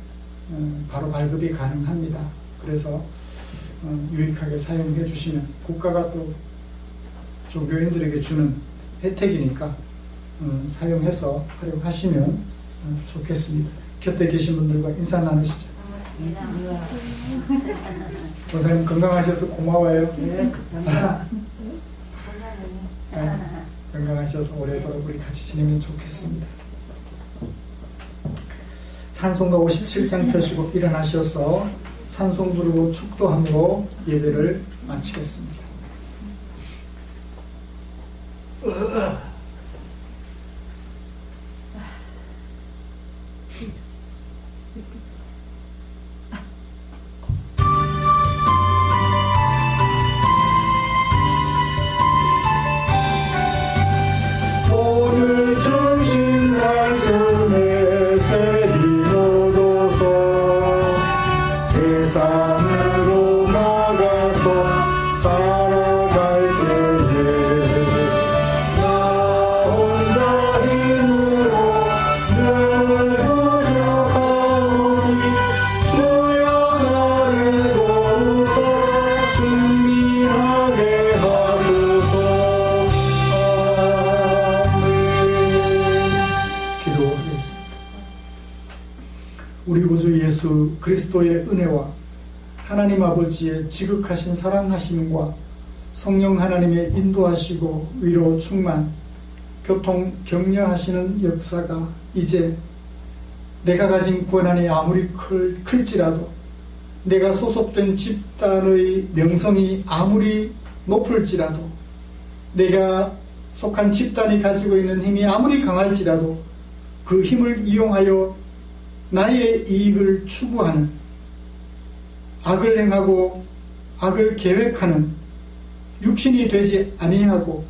바로 발급이 가능합니다. 그래서 유익하게 사용해 주시면, 국가가 또 종교인들에게 주는 혜택이니까 사용해서 활용하시면 좋겠습니다. 곁에 계신 분들과 인사 나누시죠. 권사님 건강하셔서 고마워요. 네, 건강하셔서 오래도록 우리 같이 지내면 좋겠습니다. 찬송가 57장 펴시고 일어나셔서 찬송 부르고 축도함으로 예배를 마치겠습니다. 예수 그리스도의 은혜와 하나님 아버지의 지극하신 사랑하심과 성령 하나님의 인도하시고 위로 충만 교통 격려하시는 역사가 이제 내가 가진 권한이 아무리 클지라도 내가 소속된 집단의 명성이 아무리 높을지라도 내가 속한 집단이 가지고 있는 힘이 아무리 강할지라도 그 힘을 이용하여 나의 이익을 추구하는 악을 행하고 악을 계획하는 육신이 되지 아니하고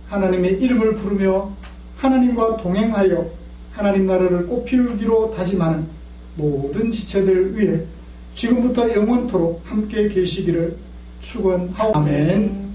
하나님의 이름을 부르며 하나님과 동행하여 하나님 나라를 꽃피우기로 다짐하는 모든 지체들 위해 지금부터 영원토록 함께 계시기를 축원하오며 아멘.